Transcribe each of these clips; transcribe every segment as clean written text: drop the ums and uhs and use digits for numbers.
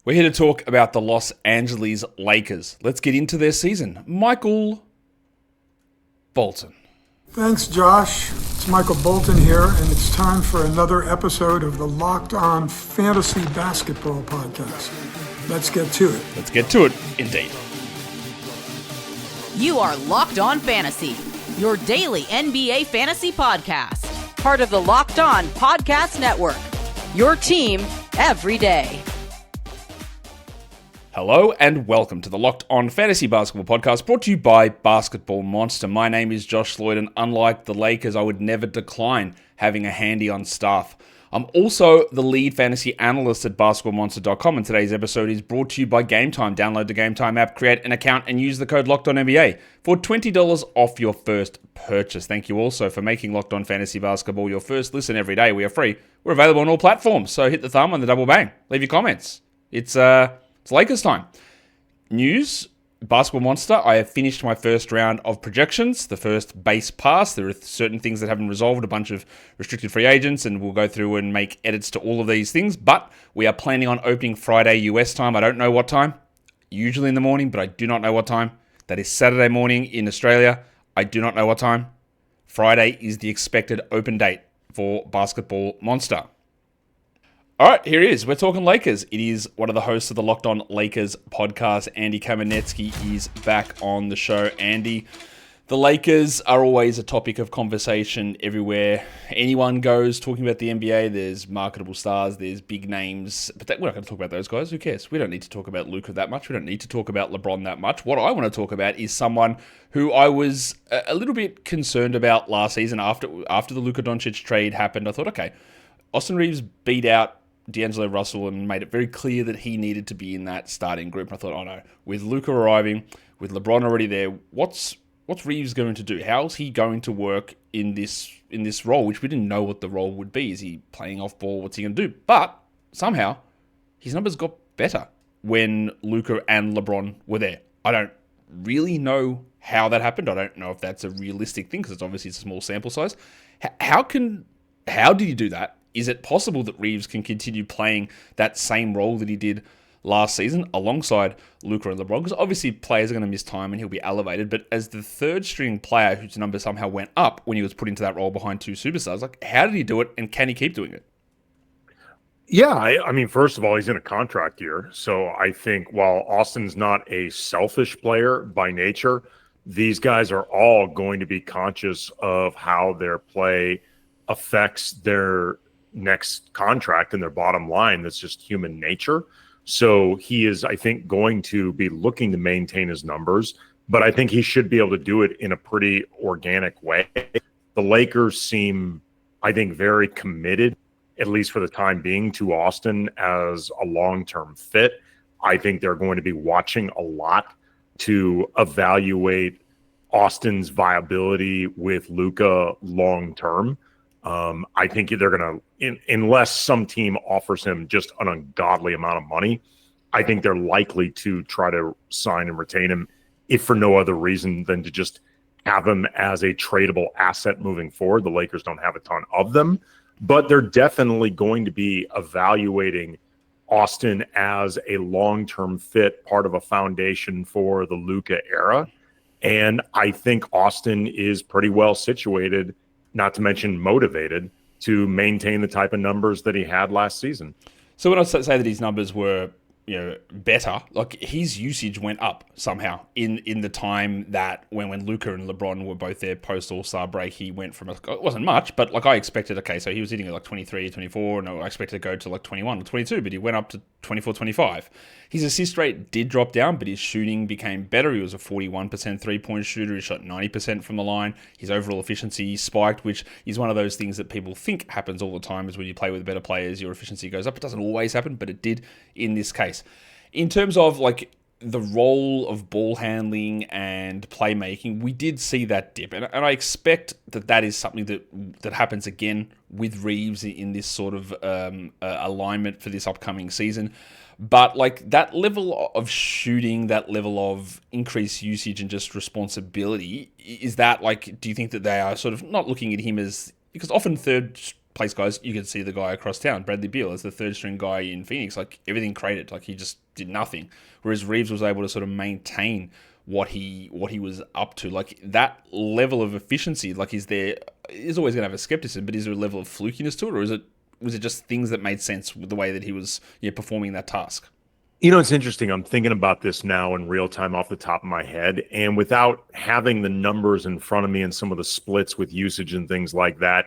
We're here to talk about the Los Angeles Lakers. Let's get into their season. Michael Bolton. Thanks, Josh. It's Michael Bolton here, and it's time for another episode of the Locked On Fantasy Basketball Podcast. Let's get to it. Let's get to it, indeed. You are Locked On Fantasy, your daily NBA fantasy podcast. Part of the Locked On Podcast Network, your team every day. Hello and welcome to the Locked On Fantasy Basketball Podcast, brought to you by Basketball Monster. My name is Josh Lloyd, and unlike the Lakers, I would never decline having a handy on staff. I'm also the lead fantasy analyst at basketballmonster.com, and today's episode is brought to you by Game Time. Download the Game Time app, create an account, and use the code LOCKEDONNBA for $20 off your first purchase. Thank you also for making Locked On Fantasy Basketball your first listen every day. We are free. We're available on all platforms, so hit the thumb and the double bang. Leave your comments. It's Lakers time. News, Basketball Monster, I have finished my first round of projections, the first base pass. There are certain things that haven't resolved, a bunch of restricted free agents, and we'll go through and make edits to all of these things. But we are planning on opening Friday US time. I don't know what time. Usually in the morning, but I do not know what time. That is Saturday morning in Australia. I do not know what time. Friday is the expected open date for Basketball Monster. All right, here it is. We're talking Lakers. It is one of the hosts of the Locked On Lakers podcast. Andy Kamenetzky is back on the show. Andy, the Lakers are always a topic of conversation everywhere. Anyone goes talking about the NBA, there's marketable stars, there's big names. But we're not going to talk about those guys. Who cares? We don't need to talk about Luka that much. We don't need to talk about LeBron that much. What I want to talk about is someone who I was a little bit concerned about last season after the Luka Dončić trade happened. I thought, okay, Austin Reaves beat out D'Angelo Russell and made it very clear that he needed to be in that starting group. And I thought, oh no, with Luka arriving, with LeBron already there, what's Reaves going to do? How's he going to work in this role, which we didn't know what the role would be? Is he playing off ball? What's he going to do? But somehow his numbers got better when Luka and LeBron were there. I don't really know how that happened. I don't know if that's a realistic thing because it's a small sample size. How did he do that? Is it possible that Reaves can continue playing that same role that he did last season alongside Luka and LeBron? Because obviously players are going to miss time and he'll be elevated, but as the third string player whose number somehow went up when he was put into that role behind two superstars, like how did he do it and can he keep doing it? Yeah, I mean, first of all, he's in a contract year. So I think while Austin's not a selfish player by nature, these guys are all going to be conscious of how their play affects their next contract and their bottom line. That's just human nature. So he is, I think, going to be looking to maintain his numbers, but I think he should be able to do it in a pretty organic way. The Lakers seem, I think, very committed, at least for the time being, to Austin as a long-term fit. I think they're going to be watching a lot to evaluate Austin's viability with Luka long-term. I think they're going to, unless some team offers him just an ungodly amount of money, I think they're likely to try to sign and retain him, if for no other reason than to just have him as a tradable asset moving forward. The Lakers don't have a ton of them, but they're definitely going to be evaluating Austin as a long-term fit, part of a foundation for the Luka era. And I think Austin is pretty well situated, not to mention motivated, to maintain the type of numbers that he had last season. So when I say that his numbers were, better, like his usage went up somehow in the time that when Luka and LeBron were both there post All-Star break, he went from, it wasn't much, but like I expected, okay, so he was hitting at like 23, 24, and I expected to go to like 21 or 22, but he went up to 24, 25. His assist rate did drop down, but his shooting became better. He was a 41% three-point shooter. He shot 90% from the line. His overall efficiency spiked, which is one of those things that people think happens all the time, is when you play with better players, your efficiency goes up. It doesn't always happen, but it did in this case. In terms of like the role of ball handling and playmaking, we did see that dip. And I expect that is something that happens again with Reaves in this sort of alignment for this upcoming season. But like that level of shooting, that level of increased usage and just responsibility, is that like, do you think that they are sort of not looking at him as, because often third place guys, you can see the guy across town, Bradley Beal, as the third string guy in Phoenix. Like, everything created. Like, he just did nothing. Whereas Reaves was able to sort of maintain what he was up to. Like, that level of efficiency, like, is always going to have a skepticism, but is there a level of flukiness to it, or was it just things that made sense with the way that he was performing that task? It's interesting. I'm thinking about this now in real time off the top of my head, and without having the numbers in front of me and some of the splits with usage and things like that,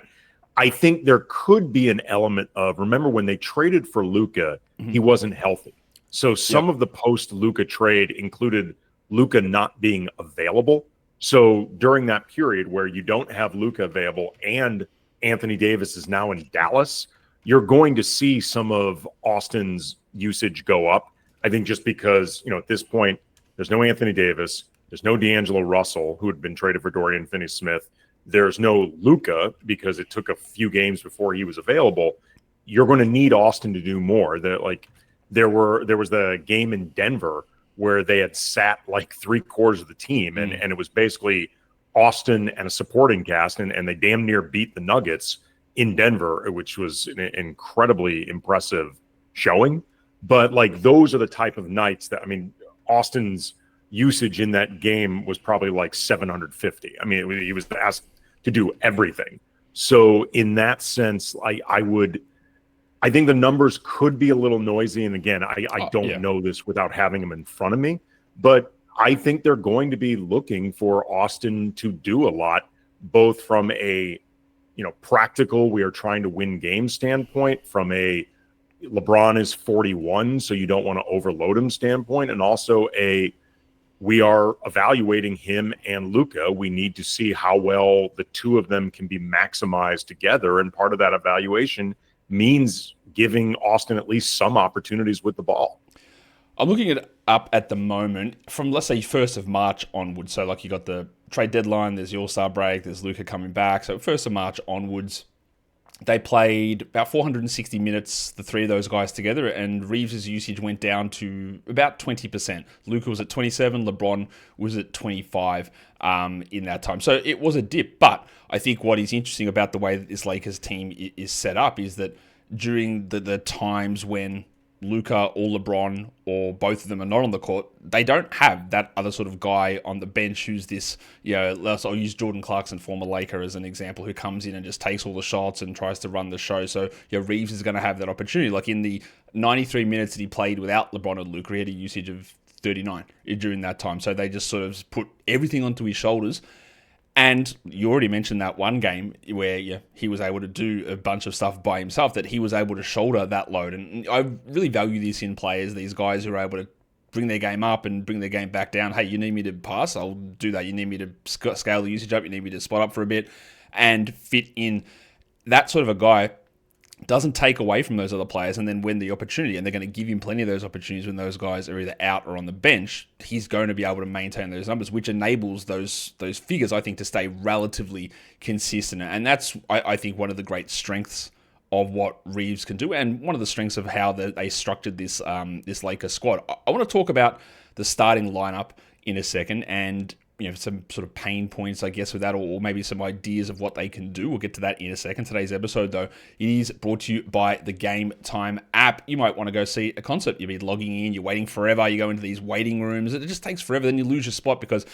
I think there could be an element of, remember when they traded for Luka, he wasn't healthy. So some of the post-Luka trade included Luka not being available. So during that period where you don't have Luka available and Anthony Davis is now in Dallas, you're going to see some of Austin's usage go up. I think just because, at this point, there's no Anthony Davis, there's no D'Angelo Russell, who had been traded for Dorian Finney-Smith, there's no Luka because it took a few games before he was available. You're going to need Austin to do more. There was the game in Denver where they had sat like 3/4 of the team, and it was basically Austin and a supporting cast, and they damn near beat the Nuggets in Denver, which was an incredibly impressive showing. But like, those are the type of nights that, Austin's usage in that game was probably like 750. He was asked to do everything. So in that sense, I think the numbers could be a little noisy. And again, I don't know this without having them in front of me, but I think they're going to be looking for Austin to do a lot, both from a, practical, we are trying to win game standpoint, from a LeBron is 41, so you don't want to overload him standpoint, and also we are evaluating him and Luka. We need to see how well the two of them can be maximized together, and part of that evaluation means giving Austin at least some opportunities with the ball. I'm looking it up at the moment from, let's say, 1st of March onwards. So, like, you got the trade deadline, there's the All-Star break, there's Luka coming back. So 1st of March onwards, they played about 460 minutes, the three of those guys together, and Reeves' usage went down to about 20%. Luka was at 27, LeBron was at 25 in that time. So it was a dip, but I think what is interesting about the way that this Lakers team is set up is that during the times when Luka or LeBron or both of them are not on the court, they don't have that other sort of guy on the bench who's this, I'll use Jordan Clarkson, former Laker, as an example, who comes in and just takes all the shots and tries to run the show. So, Reeves is going to have that opportunity. Like, in the 93 minutes that he played without LeBron and Luka, he had a usage of 39 during that time. So they just sort of put everything onto his shoulders. And you already mentioned that one game where he was able to do a bunch of stuff by himself, that he was able to shoulder that load. And I really value this in players, these guys who are able to bring their game up and bring their game back down. Hey, you need me to pass? I'll do that. You need me to scale the usage up? You need me to spot up for a bit and fit in. That sort of a guy doesn't take away from those other players, and then when the opportunity, and they're going to give him plenty of those opportunities when those guys are either out or on the bench, he's going to be able to maintain those numbers, which enables those figures, I think, to stay relatively consistent. And that's, I think, one of the great strengths of what Reeves can do, and one of the strengths of how they structured this Lakers squad. I want to talk about the starting lineup in a second, and some sort of pain points, I guess, with that, or maybe some ideas of what they can do. We'll get to that in a second. Today's episode, though, it is brought to you by the Game Time app. You might want to go see a concert. You'll be logging in, you're waiting forever, you go into these waiting rooms, it just takes forever, then you lose your spot because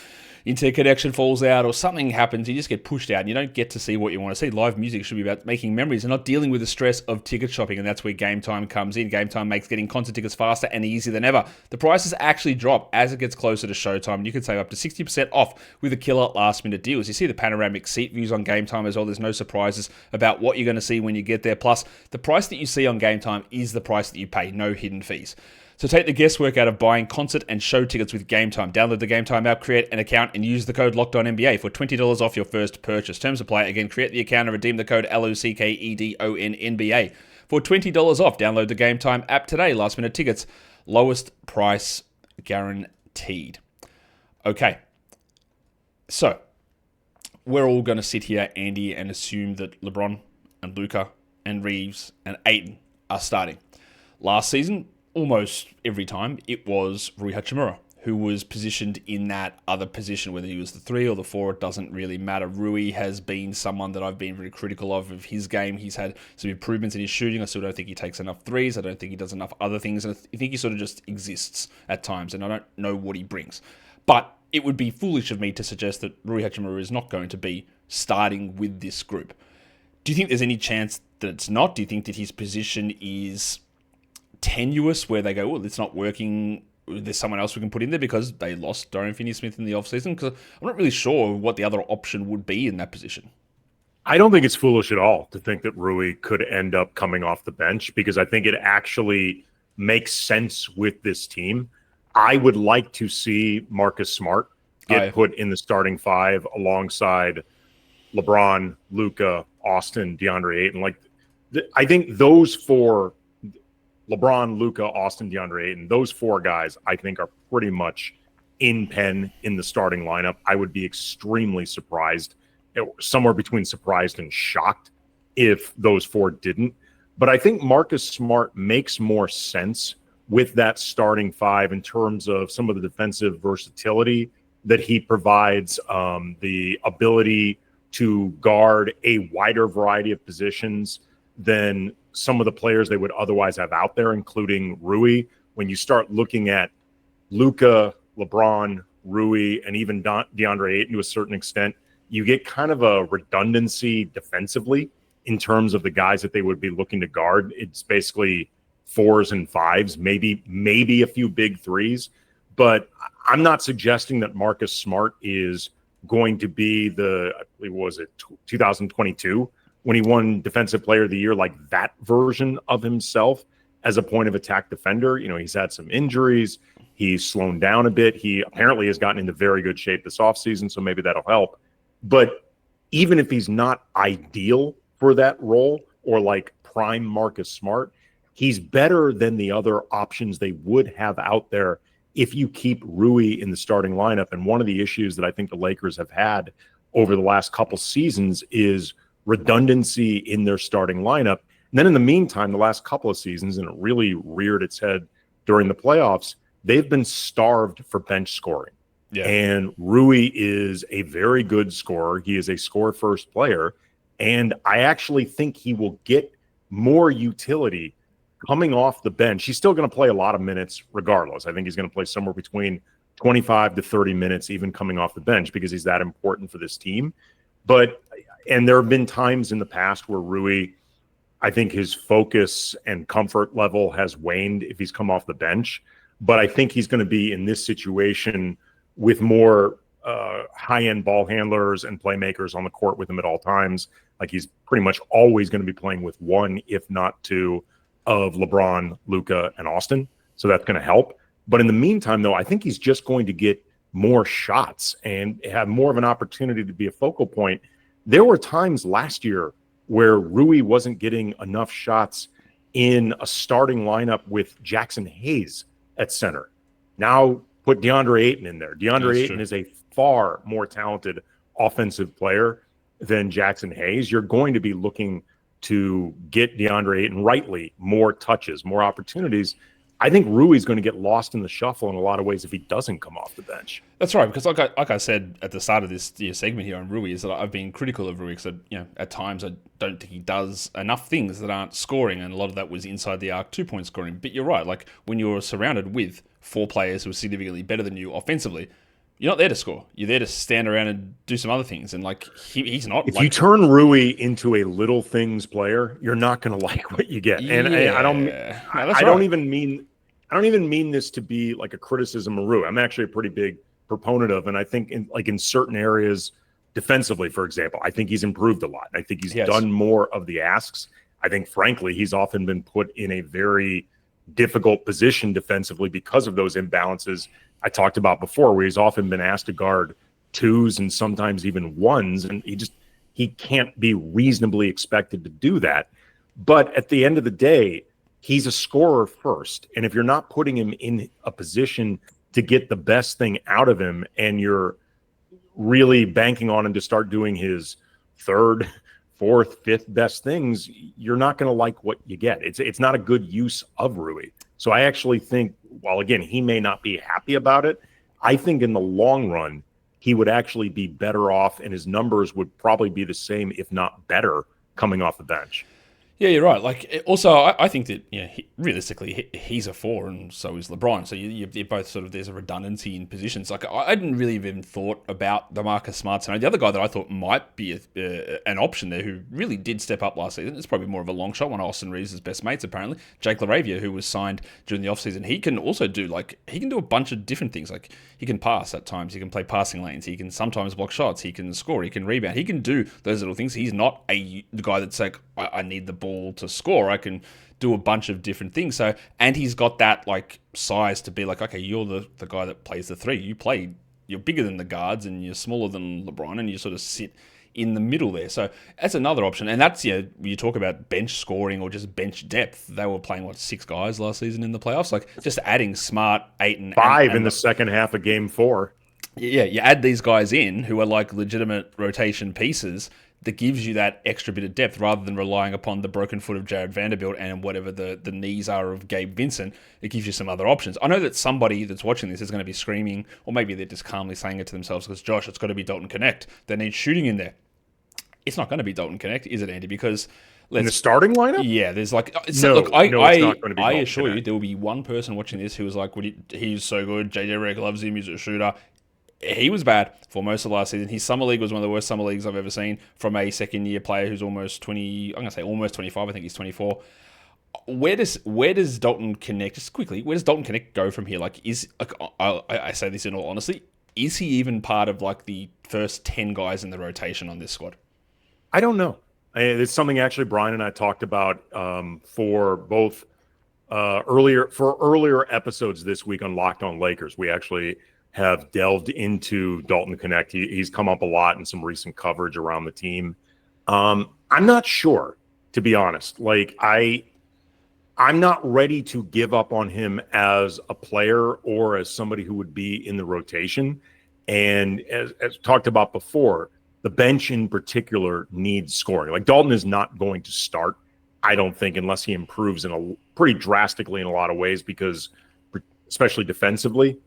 internet connection falls out or something happens, you just get pushed out and you don't get to see what you want to see. Live music should be about making memories and not dealing with the stress of ticket shopping, and that's where Game Time comes in. Game Time makes getting concert tickets faster and easier than ever. The prices actually drop as it gets closer to showtime. You can save up to 60% off with the killer last-minute deals. You see the panoramic seat views on Game Time as well. There's no surprises about what you're going to see when you get there. Plus, the price that you see on Game Time is the price that you pay. No hidden fees. So take the guesswork out of buying concert and show tickets with Game Time. Download the Game Time app, create an account, and use the code LOCKEDONNBA for $20 off your first purchase. Terms apply. Again, create the account and redeem the code LOCKEDONNBA for $20 off. Download the Game Time app today. Last minute tickets, lowest price guaranteed. Okay, so we're all going to sit here, Andy, and assume that LeBron and Luka and Reeves and Ayton are starting. Last season, almost every time, it was Rui Hachimura who was positioned in that other position, whether he was the 3 or the 4, it doesn't really matter. Rui has been someone that I've been very critical of his game. He's had some improvements in his shooting. I still don't think he takes enough threes. I don't think he does enough other things. And I think he sort of just exists at times, and I don't know what he brings. But it would be foolish of me to suggest that Rui Hachimura is not going to be starting with this group. Do you think there's any chance that it's not? Do you think that his position is tenuous where they go, well, it's not working, there's someone else we can put in there because they lost Dorian Finney-Smith in the offseason? Because I'm not really sure what the other option would be in that position. I don't think it's foolish at all to think that Rui could end up coming off the bench, because I think it actually makes sense with this team. I would like to see Marcus Smart get put in the starting 5 alongside LeBron, Luka, Austin, DeAndre Ayton. I think those 4, LeBron, Luka, Austin, DeAndre Ayton, those 4 guys, I think, are pretty much in pen in the starting lineup. I would be extremely surprised, somewhere between surprised and shocked, if those 4 didn't. But I think Marcus Smart makes more sense with that starting 5 in terms of some of the defensive versatility that he provides, the ability to guard a wider variety of positions than some of the players they would otherwise have out there, including Rui. When you start looking at Luka, LeBron, Rui, and even DeAndre Ayton to a certain extent, you get kind of a redundancy defensively in terms of the guys that they would be looking to guard. It's basically 4s and 5s, maybe a few big 3s. But I'm not suggesting that Marcus Smart is going to be the, I believe, what was it, 2022, when he won Defensive Player of the Year, like that version of himself as a point of attack defender. You know, he's had some injuries. He's slowed down a bit. He apparently has gotten into very good shape this offseason, so maybe that'll help. But even if he's not ideal for that role, or like prime Marcus Smart, he's better than the other options they would have out there if you keep Rui in the starting lineup. And one of the issues that I think the Lakers have had over the last couple seasons is redundancy in their starting lineup. And then in the meantime, the last couple of seasons, and it really reared its head during the playoffs, they've been starved for bench scoring. Yeah. And Rui is a very good scorer. He is a score-first player. And I actually think he will get more utility coming off the bench. He's still going to play a lot of minutes regardless. I think he's going to play somewhere between 25 to 30 minutes, even coming off the bench, because he's that important for this team. And there have been times in the past where Rui, I think his focus and comfort level has waned if he's come off the bench. But I think he's going to be in this situation with more high-end ball handlers and playmakers on the court with him at all times. Like, he's pretty much always going to be playing with 1, if not 2, of LeBron, Luka, and Austin. So that's going to help. But in the meantime, though, I think he's just going to get more shots and have more of an opportunity to be a focal point. There were times last year where Rui wasn't getting enough shots in a starting lineup with Jackson Hayes at center. Now put DeAndre Ayton in there. DeAndre Ayton is a far more talented offensive player than Jackson Hayes. You're going to be looking to get DeAndre Ayton rightly more touches, more opportunities. I think Rui's going to get lost in the shuffle in a lot of ways if he doesn't come off the bench. That's right, because like I said at the start of this segment here on Rui, is that I've been critical of Rui because at times I don't think he does enough things that aren't scoring, and a lot of that was inside the arc 2-point scoring. But you're right, like when you're surrounded with 4 players who are significantly better than you offensively, you're not there to score. You're there to stand around and do some other things. And like he's not. If you turn Rui into a little things player, you're not going to like what you get. And I don't even mean this to be like a criticism of Rui. I'm actually a pretty big proponent of, and I think in certain areas defensively, for example, I think he's improved a lot. I think he's done more of the asks. I think, frankly, he's often been put in a very difficult position defensively because of those imbalances I talked about before, where he's often been asked to guard 2s and sometimes even 1s, and he can't be reasonably expected to do that. But at the end of the day, he's a scorer first. And if you're not putting him in a position to get the best thing out of him, and you're really banking on him to start doing his 3rd, 4th, 5th best things, you're not going to like what you get. It's not a good use of Rui. So I actually think, while again, he may not be happy about it, I think in the long run, he would actually be better off, and his numbers would probably be the same, if not better, coming off the bench. Yeah, you're right. Like, also, I think that realistically, he's a 4, and so is LeBron. So you're both sort of, there's a redundancy in positions. Like, I didn't really even thought about the Marcus Smart scenario. The other guy that I thought might be an option there, who really did step up last season, it's probably more of a long shot. One of Austin Reaves' best mates, apparently, Jake LaRavia, who was signed during the offseason. He can also do a bunch of different things. Like, he can pass at times. He can play passing lanes. He can sometimes block shots. He can score. He can rebound. He can do those little things. He's not the guy that's like, I need the ball to score. I can do a bunch of different things. So, and he's got that like size to be like, okay, you're the guy that plays the 3. You're bigger than the guards and you're smaller than LeBron, and you sort of sit in the middle there. So that's another option. And that's, you talk about bench scoring or just bench depth. They were playing 6 guys last season in the playoffs. Like, just adding Smart, Ayton, 5 in the second half of game 4. Yeah, you add these guys in who are like legitimate rotation pieces. That gives you that extra bit of depth rather than relying upon the broken foot of Jared Vanderbilt and whatever the knees are of Gabe Vincent. It gives you some other options. I know that somebody that's watching this is going to be screaming, or maybe they're just calmly saying it to themselves, because, Josh, it's got to be Dalton Knecht. They need shooting in there. It's not going to be Dalton Knecht, is it, Andy? Because in the starting lineup? Yeah, there's like... it's not going to be I assure you, there will be one person watching this who was like, he's so good, JJ Redick loves him, he's a shooter. He was bad for most of last season. His summer league was one of the worst summer leagues I've ever seen from a second-year player who's almost 20. I'm going to say almost 25. I think he's 24. Where does Dalton Knecht, just quickly, where does Dalton Knecht go from here? Like, I say this in all honesty, is he even part of like the first 10 guys in the rotation on this squad? I don't know. It's something actually Brian and I talked about for both earlier episodes this week on Locked On Lakers. We actually have delved into Dalton Knecht. He's come up a lot in some recent coverage around the team. I'm not sure, to be honest. Like, I'm not ready to give up on him as a player or as somebody who would be in the rotation. And as talked about before, the bench in particular needs scoring. Like, Dalton is not going to start, I don't think, unless he improves pretty drastically in a lot of ways, because especially defensively,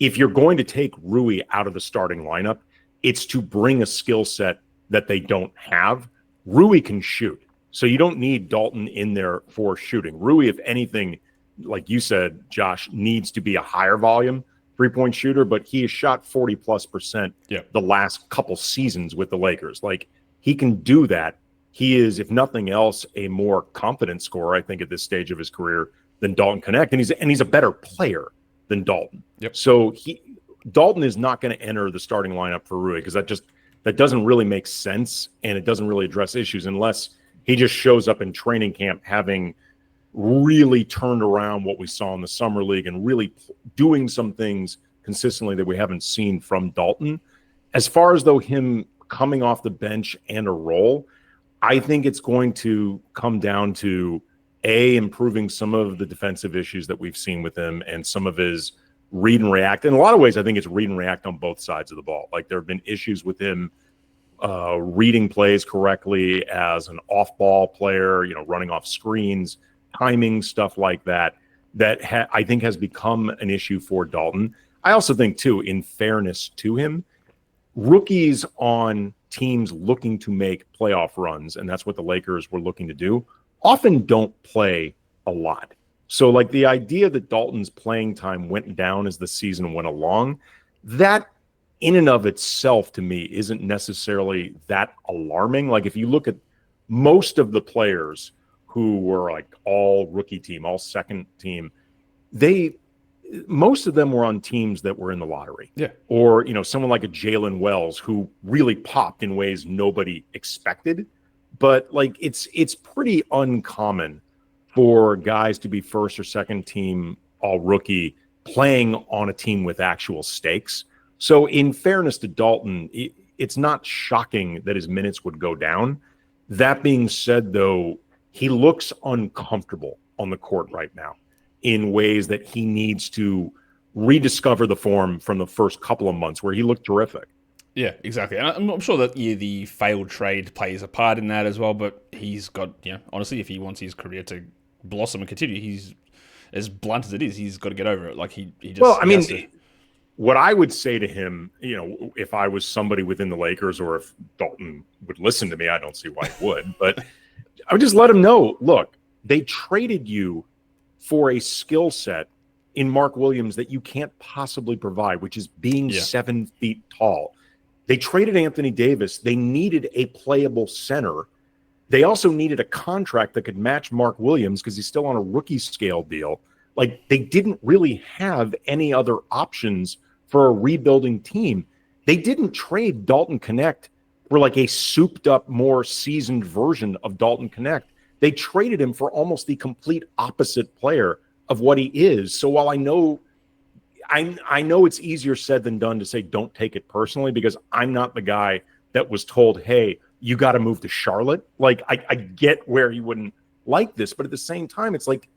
if you're going to take Rui out of the starting lineup, it's to bring a skill set that they don't have. Rui can shoot, so you don't need Dalton in there for shooting. Rui, if anything, like you said, Josh, needs to be a higher volume three-point shooter, but he has shot 40+% the last couple seasons with the Lakers. Like, he can do that. He is, if nothing else, a more confident scorer, I think, at this stage of his career than Dalton Knecht, and he's a better player than Dalton. So Dalton is not going to enter the starting lineup for Rui, because that doesn't really make sense, and it doesn't really address issues unless he just shows up in training camp having really turned around what we saw in the summer league and really doing some things consistently that we haven't seen from Dalton. As far as though him coming off the bench and a role, I think it's going to come down to improving some of the defensive issues that we've seen with him and some of his read and react. In a lot of ways, I think it's read and react on both sides of the ball. Like, there have been issues with him reading plays correctly as an off-ball player, running off screens, timing, stuff like that, I think has become an issue for Dalton. I also think, too, in fairness to him, rookies on teams looking to make playoff runs, and that's what the Lakers were looking to do, often don't play a lot. So, like, the idea that Dalton's playing time went down as the season went along, that in and of itself, to me, isn't necessarily that alarming. Like, if you look at most of the players who were like all rookie team, all second team, most of them were on teams that were in the lottery. Or, someone like a Jalen Wells who really popped in ways nobody expected. But like, it's pretty uncommon for guys to be first or second team all rookie playing on a team with actual stakes. So in fairness to Dalton, it's not shocking that his minutes would go down. That being said, though, he looks uncomfortable on the court right now in ways that he needs to rediscover the form from the first couple of months where he looked terrific. Yeah, exactly. And I'm sure that the failed trade plays a part in that as well, but he's got, honestly, if he wants his career to blossom and continue, he's, as blunt as it is, he's got to get over it. Like, he just... Well, I mean, what I would say to him, if I was somebody within the Lakers, or if Dalton would listen to me, I don't see why he would, but I would just let him know, look, they traded you for a skill set in Mark Williams that you can't possibly provide, which is being 7 feet tall. They traded Anthony Davis. They needed a playable center. They also needed a contract that could match Mark Williams because he's still on a rookie scale deal. Like, they didn't really have any other options for a rebuilding team. They didn't trade Dalton Knecht for like a souped up, more seasoned version of Dalton Knecht. They traded him for almost the complete opposite player of what he is. So while I know it's easier said than done to say don't take it personally, because I'm not the guy that was told, hey, you got to move to Charlotte. Like, I get where you wouldn't like this, but at the same time, it's like,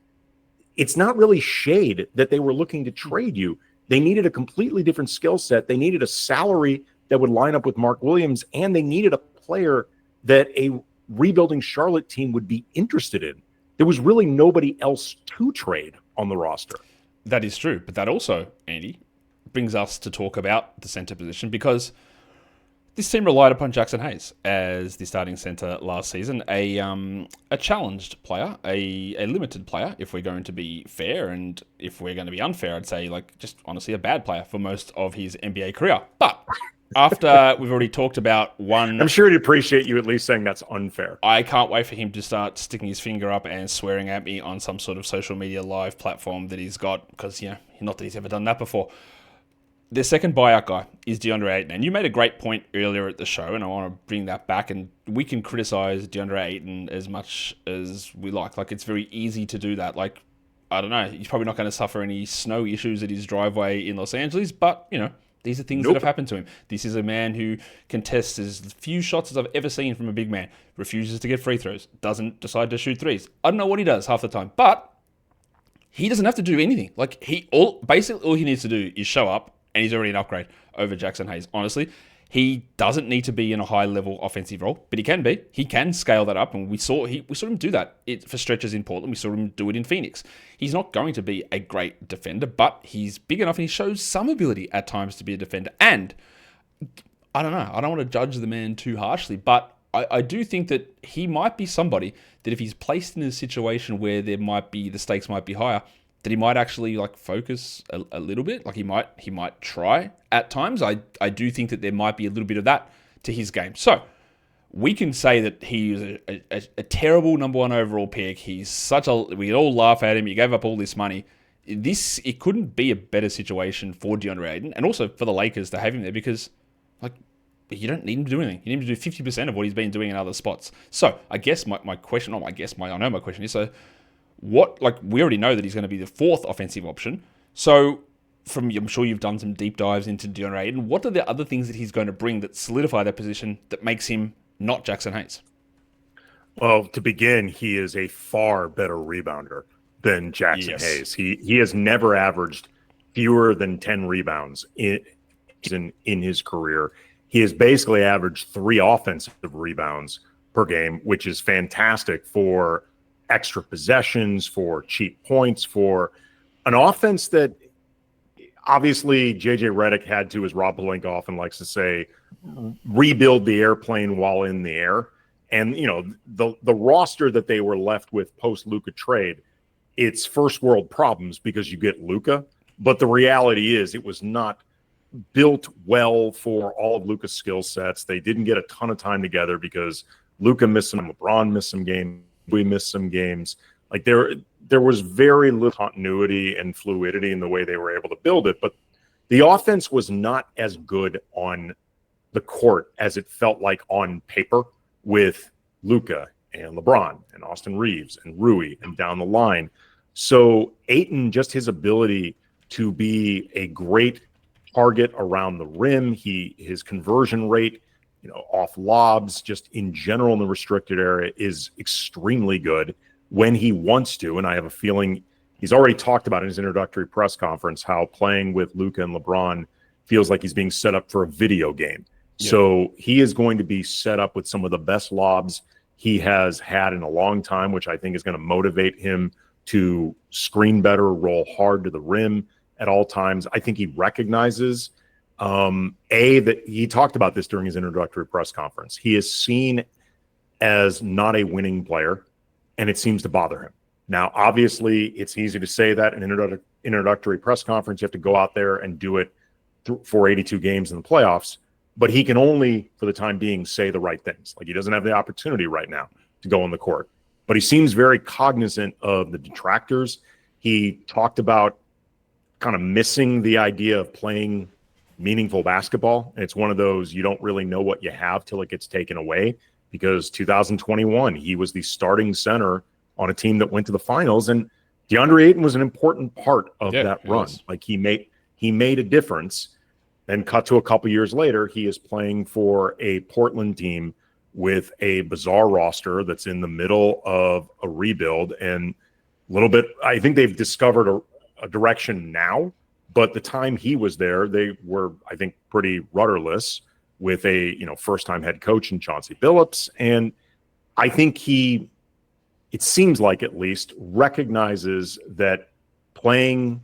it's not really shade that they were looking to trade you. They needed a completely different skill set. They needed a salary that would line up with Mark Williams, and they needed a player that a rebuilding Charlotte team would be interested in. There was really nobody else to trade on the roster. That is true, but that also, Andy, brings us to talk about the center position, because this team relied upon Jackson Hayes as the starting center last season, a challenged player, a limited player, if we're going to be fair, and if we're going to be unfair, I'd say, like, just honestly a bad player for most of his NBA career. But after we've already talked about one... I'm sure he'd appreciate you at least saying that's unfair. I can't wait for him to start sticking his finger up and swearing at me on some sort of social media live platform that he's got, because, not that he's ever done that before. Their second buyout guy is DeAndre Ayton. And you made a great point earlier at the show, and I want to bring that back. And we can criticize DeAndre Ayton as much as we like. Like, it's very easy to do that. Like, I don't know, he's probably not going to suffer any snow issues at his driveway in Los Angeles, but, these are things that have happened to him. This is a man who contests as few shots as I've ever seen from a big man, refuses to get free throws, doesn't decide to shoot threes. I don't know what he does half the time, but he doesn't have to do anything. Like, basically all he needs to do is show up, and he's already an upgrade over Jackson Hayes. Honestly, he doesn't need to be in a high-level offensive role, but he can be. He can scale that up, and we saw him do that for stretches in Portland. We saw him do it in Phoenix. He's not going to be a great defender, but he's big enough, and he shows some ability at times to be a defender. And I don't know. I don't want to judge the man too harshly, but I do think that he might be somebody that if he's placed in a situation where the stakes might be higher, that he might actually focus a little bit. Like, he might try at times. I do think that there might be a little bit of that to his game. So we can say that he was a terrible number one overall pick. We all laugh at him. He gave up all this money. It couldn't be a better situation for DeAndre Ayton, and also for the Lakers to have him there, because you don't need him to do anything. You need him to do 50% of what he's been doing in other spots. So I guess my question is, so we already know that he's going to be the fourth offensive option. So I'm sure you've done some deep dives into DeAndre Ayton. What are the other things that he's going to bring that solidify that position that makes him not Jackson Hayes? Well, to begin, he is a far better rebounder than Jackson Hayes. He has never averaged fewer than 10 rebounds in his career. He has basically averaged 3 offensive rebounds per game, which is fantastic for extra possessions, for cheap points, for an offense that obviously JJ Redick had to, as Rob Pelinka often likes to say, rebuild the airplane while in the air. And, the roster that they were left with post-Luka trade, it's first world problems because you get Luka. But the reality is it was not built well for all of Luka's skill sets. They didn't get a ton of time together because Luka missed some, LeBron missed some games. We missed some games. Like, there was very little continuity and fluidity in the way they were able to build it. But the offense was not as good on the court as it felt like on paper with Luka and LeBron and Austin Reaves and Rui and down the line. So Ayton, just his ability to be a great target around the rim, his conversion rate, off lobs, just in general in the restricted area, is extremely good when he wants to. And I have a feeling he's already talked about in his introductory press conference how playing with Luka and LeBron feels like he's being set up for a video game. Yeah. So he is going to be set up with some of the best lobs he has had in a long time, which I think is going to motivate him to screen better, roll hard to the rim. at all times. I think he recognizes that he talked about this during his introductory press conference. He is seen as not a winning player, and it seems to bother him. Now, obviously, it's easy to say that in an introductory press conference. You have to go out there and do it for 82 games in the playoffs, but he can only, for the time being, say the right things. Like, he doesn't have the opportunity right now to go on the court, but he seems very cognizant of the detractors. He talked about kind of missing the idea of playing meaningful basketball. And it's one of those, you don't really know what you have till it gets taken away, because 2021, he was the starting center on a team that went to the finals, and DeAndre Ayton was an important part of that run. Like, he made a difference. Then cut to a couple years later, he is playing for a Portland team with a bizarre roster that's in the middle of a rebuild, and a little bit, I think they've discovered a direction now, but the time he was there, they were, I think, pretty rudderless with a, first-time head coach in Chauncey Billups. And I think it seems like, at least, recognizes that playing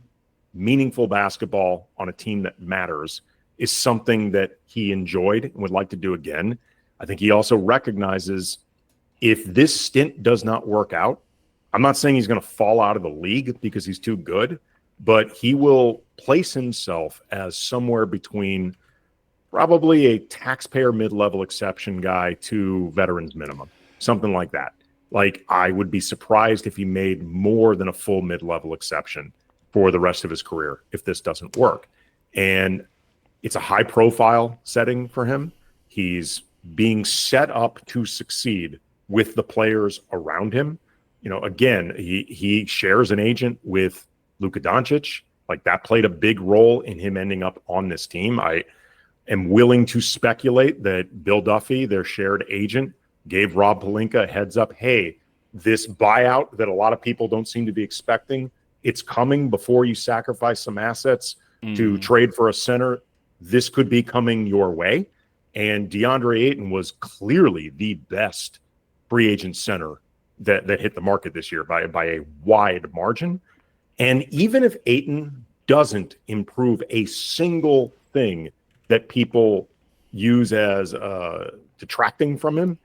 meaningful basketball on a team that matters is something that he enjoyed and would like to do again. I think he also recognizes, if this stint does not work out, I'm not saying he's going to fall out of the league because he's too good, but he will place himself as somewhere between probably a taxpayer mid-level exception guy to veterans minimum, something like that. Like, I would be surprised if he made more than a full mid-level exception for the rest of his career if this doesn't work. And it's a high-profile setting for him. He's being set up to succeed with the players around him. Again, he shares an agent with Luka Dončić. Like, that played a big role in him ending up on this team. I am willing to speculate that Bill Duffy, their shared agent, gave Rob Pelinka a heads up. Hey, this buyout that a lot of people don't seem to be expecting, it's coming before you sacrifice some assets to trade for a center. This could be coming your way. And DeAndre Ayton was clearly the best free agent center that hit the market this year by a wide margin. And even if Ayton doesn't improve a single thing that people use as detracting from him,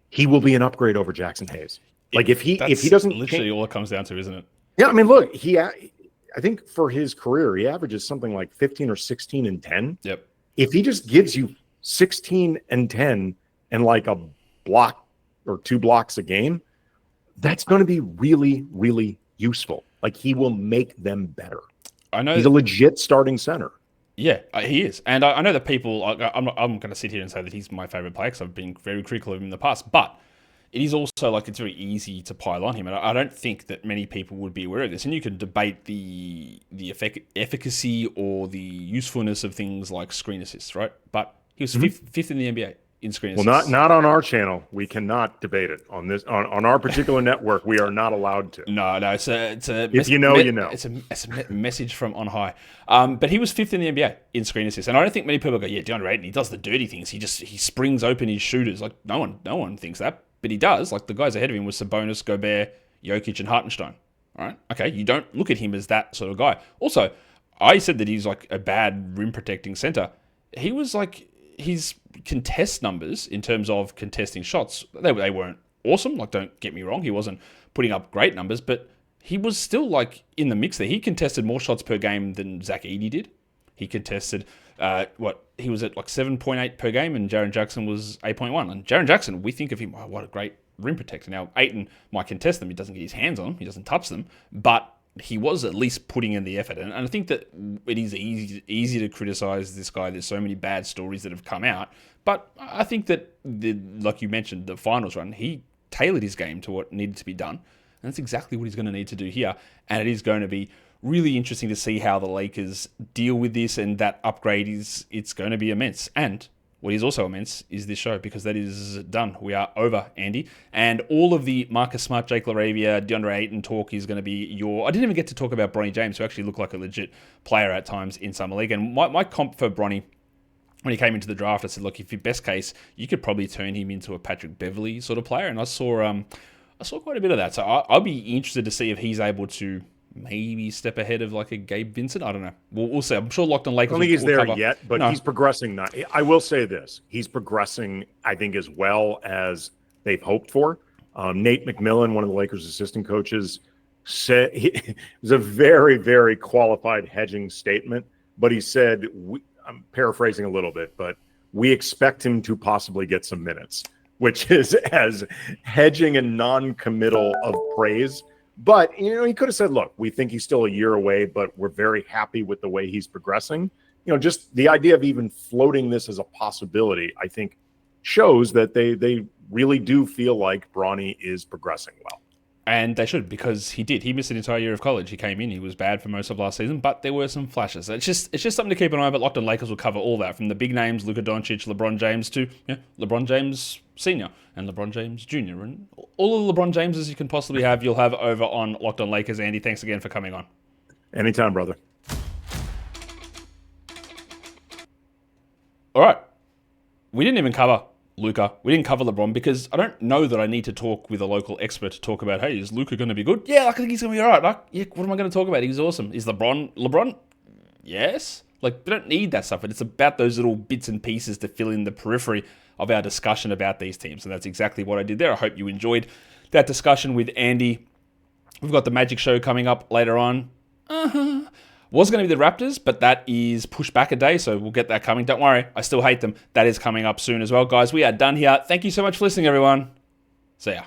he will be an upgrade over Jackson Hayes. Like, if he doesn't, literally all it comes down to, isn't it? Yeah, I mean, look, I think for his career, he averages something like 15 or 16 and 10. Yep. If he just gives you 16 and 10 and like a block or 2 blocks a game, that's going to be really, really useful. Like, he will make them better. I know he's a legit starting center. Yeah, he is. And I know that people, I'm going to sit here and say that he's my favorite player because I've been very critical of him in the past, but it is also, like, it's very easy to pile on him. And I don't think that many people would be aware of this. And you can debate the efficacy or the usefulness of things like screen assists, right? But he was fifth in the NBA in screen assists. Well, not on our channel. We cannot debate it on this on our particular network. We are not allowed to. No. It's a if you know, you know. It's a message from on high. But he was 5th in the NBA in screen assists, and I don't think many people go, yeah, DeAndre Ayton, he does the dirty things. He springs open his shooters. Like, no one thinks that, but he does. Like, the guys ahead of him was Sabonis, Gobert, Jokic, and Hartenstein. All right, okay, you don't look at him as that sort of guy. Also, I said that he's like a bad rim protecting center. He was like, his contest numbers in terms of contesting shots, they weren't awesome. Like, don't get me wrong, he wasn't putting up great numbers, but he was still like in the mix there. He contested more shots per game than Zach Edey did. He contested he was at like 7.8 per game, and Jaren Jackson was 8.1. And Jaren Jackson, we think of him, oh, what a great rim protector. Now, Ayton might contest them. He doesn't get his hands on them. He doesn't touch them, but he was at least putting in the effort. And I think that it is easy to criticize this guy. There's so many bad stories that have come out. But I think that, like you mentioned, the finals run, he tailored his game to what needed to be done. And that's exactly what he's going to need to do here. And it is going to be really interesting to see how the Lakers deal with this. And that upgrade it's going to be immense. And what is also immense is this show, because that is done. We are over, Andy. And all of the Marcus Smart, Jake LaRavia, DeAndre Ayton talk is going to be I didn't even get to talk about Bronny James, who actually looked like a legit player at times in Summer League. And my comp for Bronny, when he came into the draft, I said, look, if your best case, you could probably turn him into a Patrick Beverley sort of player. And I saw quite a bit of that. So I'll be interested to see if he's able to maybe step ahead of like a Gabe Vincent. I don't know. We'll see. I'm sure Locked On Lakers. I don't think he's will there cover. yet, but No. he's progressing. I will say this: he's progressing, I think, as well as they've hoped for. Nate McMillan, one of the Lakers' assistant coaches, said it was a very, very qualified hedging statement. But he said, I'm paraphrasing a little bit, but we expect him to possibly get some minutes, which is as hedging and non-committal of praise. But, he could have said, look, we think he's still a year away, but we're very happy with the way he's progressing. Just the idea of even floating this as a possibility, I think, shows that they really do feel like Bronny is progressing well. And they should, because he did. He missed an entire year of college. He came in. He was bad for most of last season, but there were some flashes. It's just something to keep an eye on. But Locked On Lakers will cover all that, from the big names, Luka Dončić, LeBron James, to LeBron James Sr. and LeBron James Jr. And all of the LeBron Jameses you can possibly have, you'll have over on Locked On Lakers. Andy, thanks again for coming on. Anytime, brother. All right. We didn't even cover Luka. We didn't cover LeBron because I don't know that I need to talk with a local expert to talk about, hey, is Luka going to be good? Yeah, I think he's going to be all right. Like, yeah, what am I going to talk about? He's awesome. Is LeBron? Yes. Like, we don't need that stuff. It's about those little bits and pieces to fill in the periphery of our discussion about these teams. And that's exactly what I did there. I hope you enjoyed that discussion with Andy. We've got the Magic Show coming up later on. Was going to be the Raptors, but that is pushed back a day, so we'll get that coming. Don't worry, I still hate them. That is coming up soon as well. Guys, we are done here. Thank you so much for listening, everyone. See ya.